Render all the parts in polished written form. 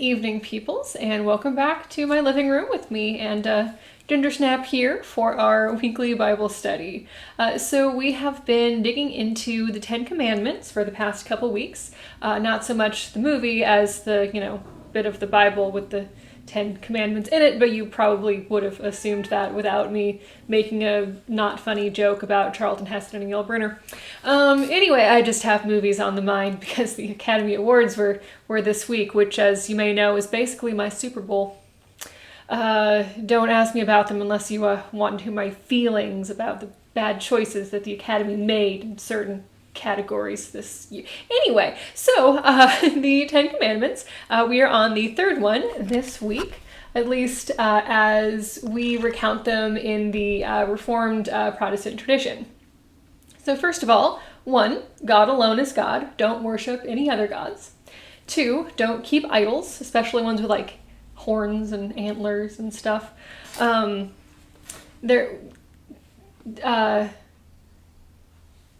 evening, peoples, and welcome back to my living room with me and Gingersnap here for our weekly Bible study. So we have been digging into the Ten Commandments for the past couple weeks. Not so much the movie as the, bit of the Bible with the Ten Commandments in it, but you probably would have assumed that without me making a not funny joke about Charlton Heston and Yul Brynner. Anyway, I just have movies on the mind because the Academy Awards were this week, which, as you may know, is basically my Super Bowl. Don't ask me about them unless you want to hear my feelings about the bad choices that the Academy made in certain categories this year. Anyway, so the Ten Commandments, we are on the third one this week, at least as we recount them in the Reformed Protestant tradition. So first of all, 1, God alone is God. Don't worship any other gods. 2, don't keep idols, especially ones with like horns and antlers and stuff.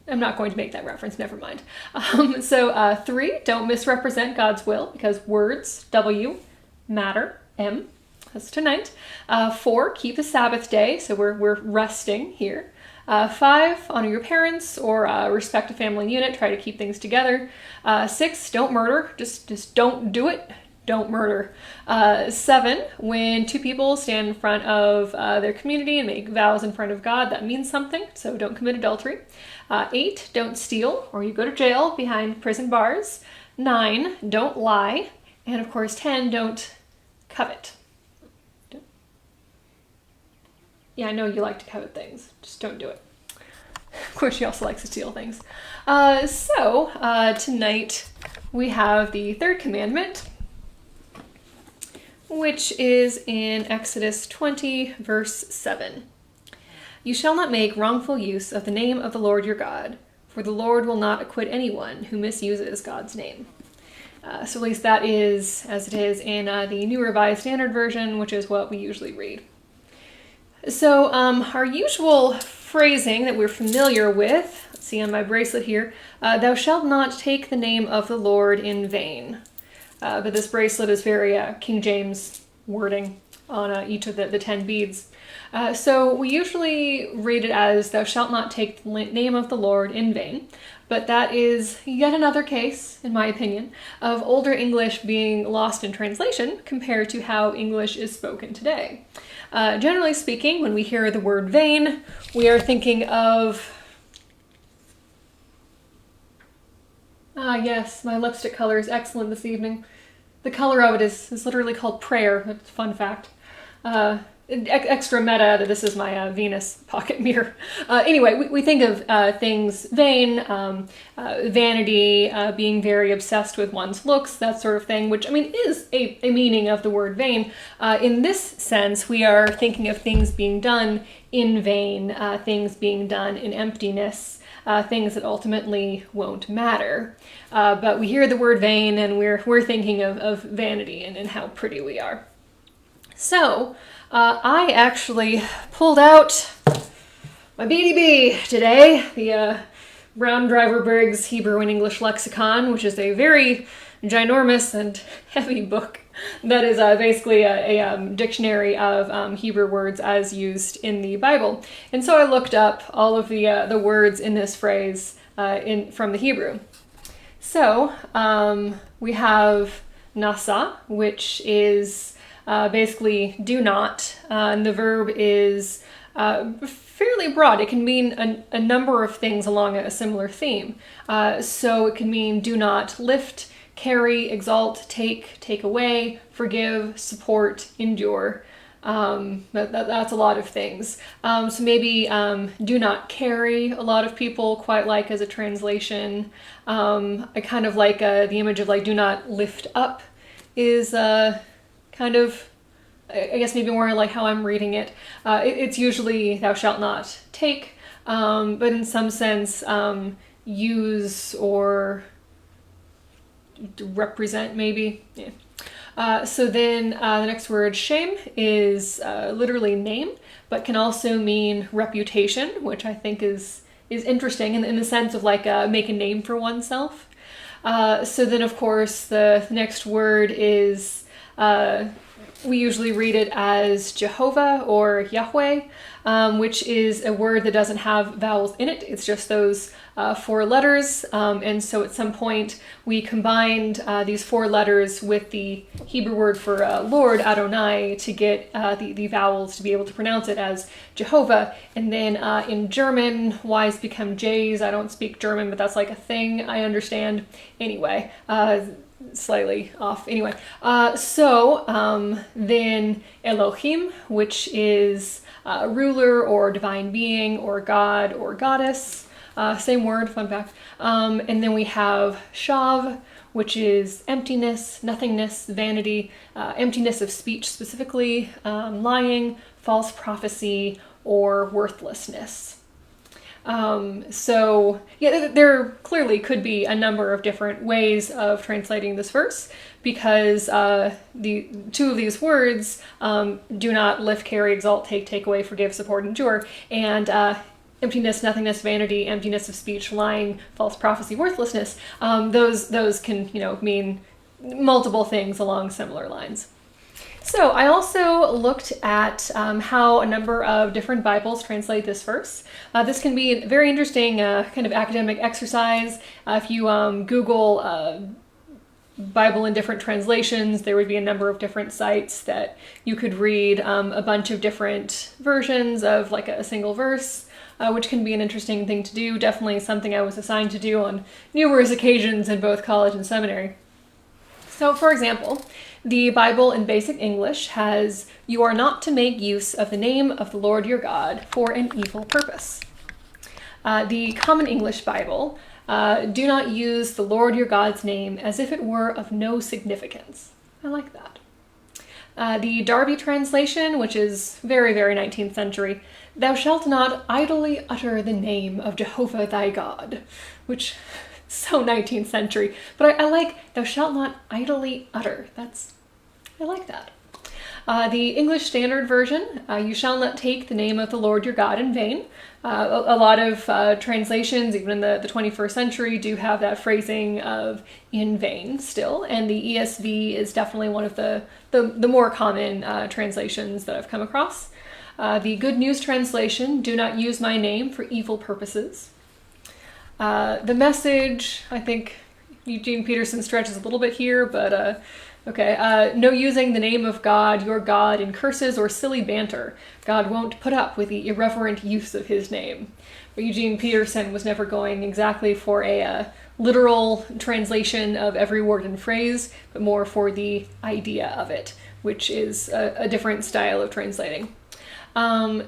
I'm not going to make that reference, never mind. 3, don't misrepresent God's will, because words, W, matter, M, that's tonight. 4, keep the Sabbath day, so we're resting here. 5, honor your parents, or respect a family unit, try to keep things together. 6, don't murder, just don't do it. Don't murder. 7, when two people stand in front of their community and make vows in front of God, that means something, so don't commit adultery. 8, don't steal, or you go to jail behind prison bars. 9, don't lie. And of course, 10, don't covet. Yeah, I know you like to covet things, just don't do it. Of course, she also likes to steal things. Tonight we have the third commandment, which is in Exodus 20, verse 7. You shall not make wrongful use of the name of the Lord your God, for the Lord will not acquit anyone who misuses God's name. So at least that is as it is in the New Revised Standard Version, which is what we usually read. So our usual phrasing that we're familiar with, let's see on my bracelet here, thou shalt not take the name of the Lord in vain. But this bracelet is very King James wording on each of the 10 beads. So we usually read it as, thou shalt not take the name of the Lord in vain. But that is yet another case, in my opinion, of older English being lost in translation compared to how English is spoken today. Generally speaking, when we hear the word vain, we are thinking of... yes, my lipstick color is excellent this evening. The color of it is literally called prayer. That's a fun fact. Extra meta that this is my Venus pocket mirror. Anyway, we think of things vain, vanity, being very obsessed with one's looks, that sort of thing, which, is a meaning of the word vain. In this sense, we are thinking of things being done in vain, things being done in emptiness, things that ultimately won't matter. But we hear the word vain and we're thinking of vanity and how pretty we are. So, I actually pulled out my BDB today, the Brown Driver Briggs Hebrew and English Lexicon, which is a very ginormous and heavy book that is basically a dictionary of Hebrew words as used in the Bible. And so I looked up all of the words in this phrase from the Hebrew. So we have nasa, which is basically do not, and the verb is fairly broad. It can mean a number of things along a similar theme. So it can mean do not lift, carry, exalt, take away, forgive, support, endure. That's a lot of things. So maybe do not carry, a lot of people quite like as a translation. I kind of like the image of like do not lift up is kind of, I guess maybe more like how I'm reading it. It's usually thou shalt not take, but in some sense use or represent maybe. Yeah. So then the next word, shame, is literally name, but can also mean reputation, which I think is interesting in the sense of like make a name for oneself. So then of course the next word is We usually read it as Jehovah or Yahweh, which is a word that doesn't have vowels in it. It's just those 4 letters. And so at some point we combined these 4 letters with the Hebrew word for Lord, Adonai, to get the vowels to be able to pronounce it as Jehovah. And then in German, Y's become J's. I don't speak German, but that's like a thing I understand. Anyway, slightly off. Anyway, then Elohim, which is ruler or divine being or god or goddess. Same word, fun fact. And then we have Shav, which is emptiness, nothingness, vanity, emptiness of speech specifically, lying, false prophecy, or worthlessness. So yeah, there clearly could be a number of different ways of translating this verse, because the 2 of these words do not lift, carry, exalt, take away, forgive, support, endure, and emptiness, nothingness, vanity, emptiness of speech, lying, false prophecy, worthlessness. Those can mean multiple things along similar lines. So I also looked at how a number of different Bibles translate this verse. This can be a very interesting kind of academic exercise. If you Google Bible in different translations, there would be a number of different sites that you could read a bunch of different versions of like a single verse, which can be an interesting thing to do. Definitely something I was assigned to do on numerous occasions in both college and seminary. So for example, the Bible in Basic English has, "You are not to make use of the name of the Lord your God for an evil purpose." The Common English Bible, "Do not use the Lord your God's name as if it were of no significance." I like that. The Darby translation, which is very, very 19th century, "Thou shalt not idly utter the name of Jehovah thy God," which so 19th century, but I like "thou shalt not idly utter." I like that. The English Standard Version, "You shall not take the name of the Lord your God in vain." A lot of translations, even in the 21st century, do have that phrasing of "in vain" still, and the ESV is definitely one of the more common translations that I've come across. The Good News Translation, "Do not use my name for evil purposes." The Message, I think Eugene Peterson stretches a little bit here, but okay. "No using the name of God, your God, in curses or silly banter. God won't put up with the irreverent use of his name." But Eugene Peterson was never going exactly for a literal translation of every word and phrase, but more for the idea of it, which is a different style of translating.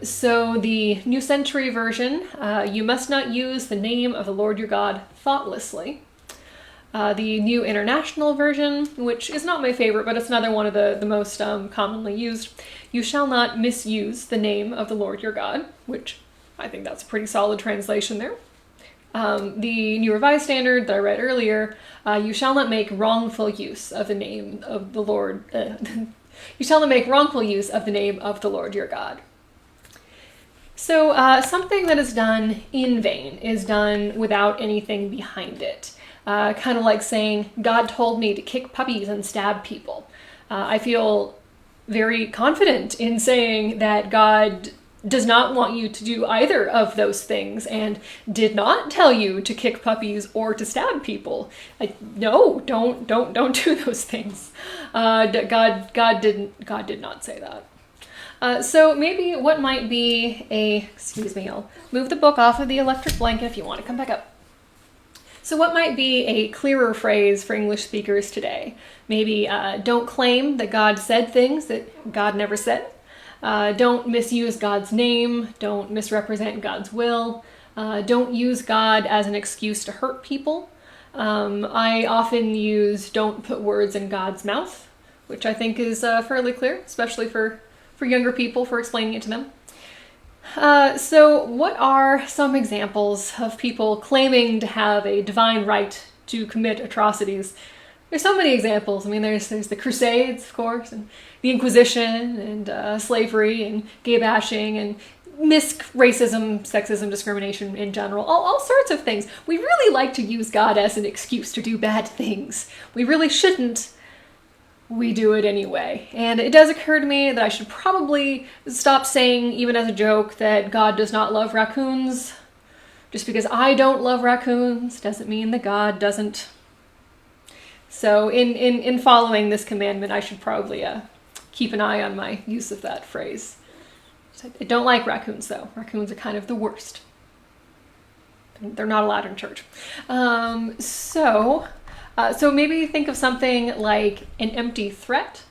So the New Century Version, "You must not use the name of the Lord your God thoughtlessly." The New International Version, which is not my favorite, but it's another one of the most commonly used, "You shall not misuse the name of the Lord your God," which I think that's a pretty solid translation there. The New Revised Standard that I read earlier, "You shall not make wrongful use of the name of the Lord." You shall not make wrongful use of the name of the Lord your God. So something that is done in vain is done without anything behind it. Kind of like saying, "God told me to kick puppies and stab people." I feel very confident in saying that God does not want you to do either of those things and did not tell you to kick puppies or to stab people. No, don't do those things. God did not say that. So maybe what might be excuse me, I'll move the book off of the electric blanket if you want to come back up. So what might be a clearer phrase for English speakers today? Maybe don't claim that God said things that God never said. Don't misuse God's name. Don't misrepresent God's will. Don't use God as an excuse to hurt people. I often use "don't put words in God's mouth," which I think is fairly clear, especially for younger people, for explaining it to them. So what are some examples of people claiming to have a divine right to commit atrocities? There's so many examples. I mean, there's the Crusades, of course, and the Inquisition, and slavery, and gay bashing, and racism, sexism, discrimination in general, all sorts of things. We really like to use God as an excuse to do bad things. We really shouldn't, we do it anyway. And it does occur to me that I should probably stop saying, even as a joke, that God does not love raccoons. Just because I don't love raccoons doesn't mean that God doesn't. So in following this commandment, I should probably keep an eye on my use of that phrase. I don't like raccoons, though. Raccoons are kind of the worst. They're not allowed in church. So maybe think of something like an empty threat,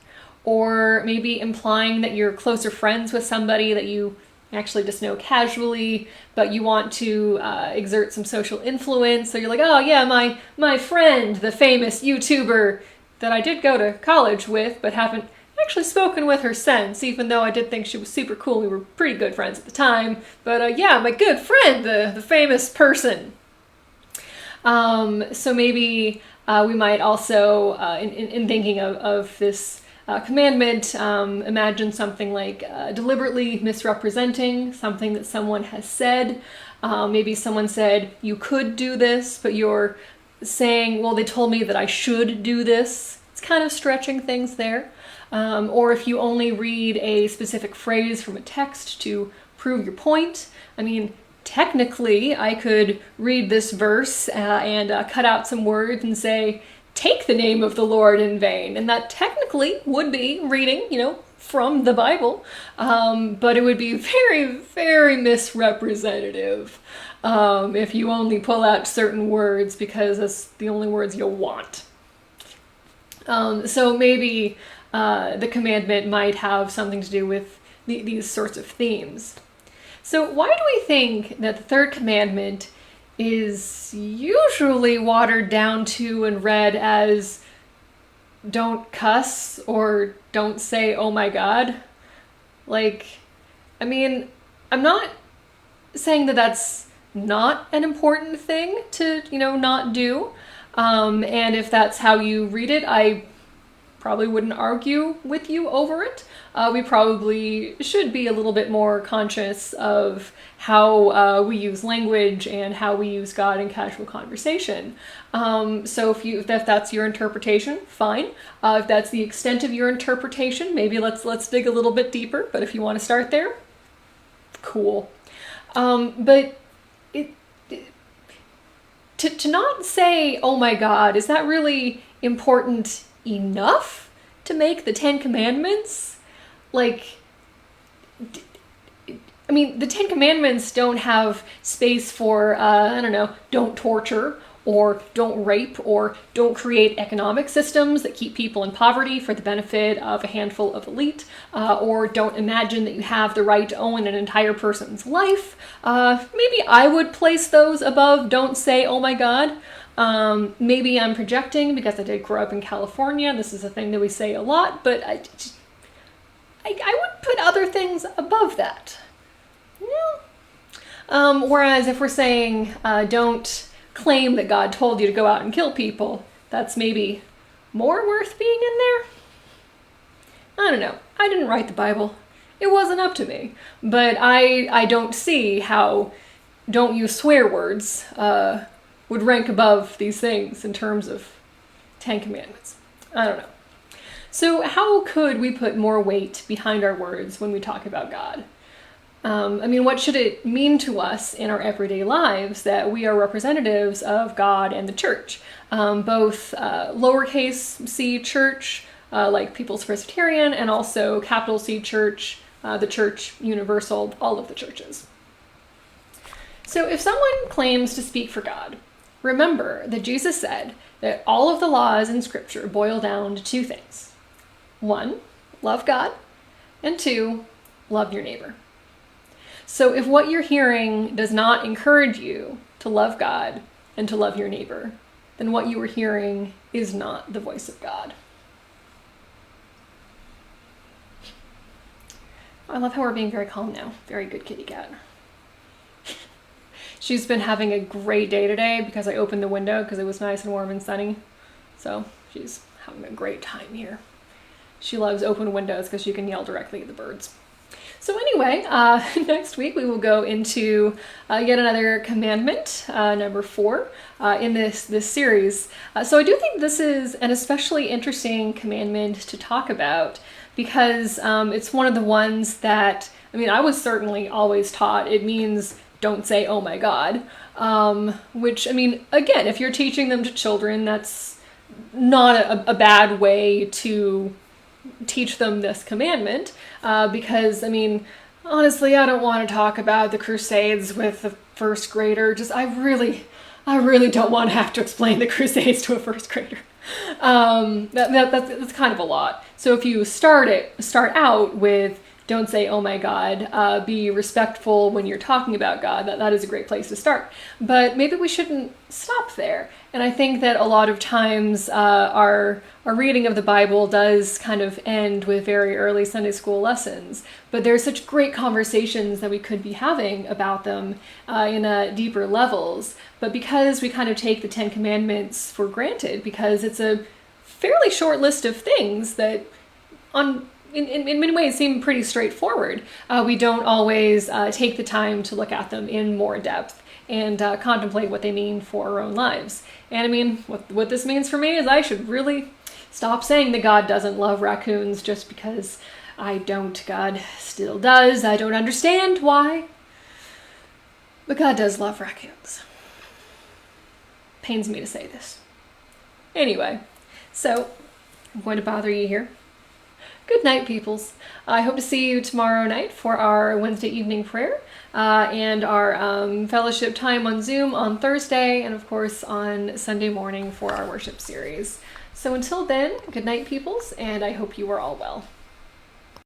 or maybe implying that you're closer friends with somebody that you actually just know casually, but you want to exert some social influence. So you're like, oh yeah, my friend, the famous YouTuber that I did go to college with, but haven't actually spoken with her since, even though I did think she was super cool. We were pretty good friends at the time. But yeah, my good friend, the famous person. So maybe we might also, in thinking of this commandment, imagine something like deliberately misrepresenting something that someone has said. Maybe someone said, you could do this, but you're saying, well, they told me that I should do this. It's kind of stretching things there. Or if you only read a specific phrase from a text to prove your point. I mean, technically, I could read this verse and cut out some words and say, take the name of the Lord in vain. And that technically would be reading, from the Bible. But it would be very, very misrepresentative if you only pull out certain words because that's the only words you'll want. So maybe the commandment might have something to do with these sorts of themes. So why do we think that the third commandment is usually watered down to and read as don't cuss or don't say, oh my God? I'm not saying that that's not an important thing to, not do. And if that's how you read it, I probably wouldn't argue with you over it. We probably should be a little bit more conscious of how we use language and how we use God in casual conversation. So if that's your interpretation, fine. If that's the extent of your interpretation, maybe let's dig a little bit deeper. But if you want to start there, cool. But to not say, oh my God, is that really important enough to make the 10 Commandments? The 10 Commandments don't have space for, don't torture, or don't rape, or don't create economic systems that keep people in poverty for the benefit of a handful of elite, or don't imagine that you have the right to own an entire person's life. Maybe I would place those above don't say, oh my God. Maybe I'm projecting because I did grow up in California. This is a thing that we say a lot, but I would put other things above that. Yeah. Whereas if we're saying don't claim that God told you to go out and kill people, that's maybe more worth being in there. I don't know. I didn't write the Bible. It wasn't up to me. But I don't see how don't use swear words would rank above these things in terms of 10 Commandments. I don't know. So how could we put more weight behind our words when we talk about God? What should it mean to us in our everyday lives that we are representatives of God and the church? Both lowercase c church, like People's Presbyterian, and also capital C church, the church universal, all of the churches. So if someone claims to speak for God, remember that Jesus said that all of the laws in Scripture boil down to two things. 1, love God, and 2, love your neighbor. So if what you're hearing does not encourage you to love God and to love your neighbor, then what you are hearing is not the voice of God. I love how we're being very calm now. Very good kitty cat. She's been having a great day today because I opened the window because it was nice and warm and sunny. So she's having a great time here. She loves open windows because she can yell directly at the birds. So anyway, next week we will go into yet another commandment, number 4, in this series. So I do think this is an especially interesting commandment to talk about because it's one of the ones that, I mean, I was certainly always taught it means don't say, oh my God, which, I mean, again, if you're teaching them to children, that's not a bad way to teach them this commandment, because, I mean, honestly, I don't want to talk about the Crusades with a first grader. I really don't want to have to explain the Crusades to a first grader. That's kind of a lot. So if you start out with don't say, oh my God, be respectful when you're talking about God. That is a great place to start. But maybe we shouldn't stop there. And I think that a lot of times our reading of the Bible does kind of end with very early Sunday school lessons. But there's such great conversations that we could be having about them in deeper levels. But because we kind of take the Ten Commandments for granted, because it's a fairly short list of things that in many ways seem pretty straightforward, we don't always take the time to look at them in more depth and contemplate what they mean for our own lives. And I mean, what this means for me is I should really stop saying that God doesn't love raccoons just because I don't. God still does. I don't understand why. But God does love raccoons. Pains me to say this. Anyway, so I'm going to bother you here. Good night, peoples. I hope to see you tomorrow night for our Wednesday evening prayer and our fellowship time on Zoom on Thursday, and of course on Sunday morning for our worship series. So until then, good night, peoples, and I hope you are all well.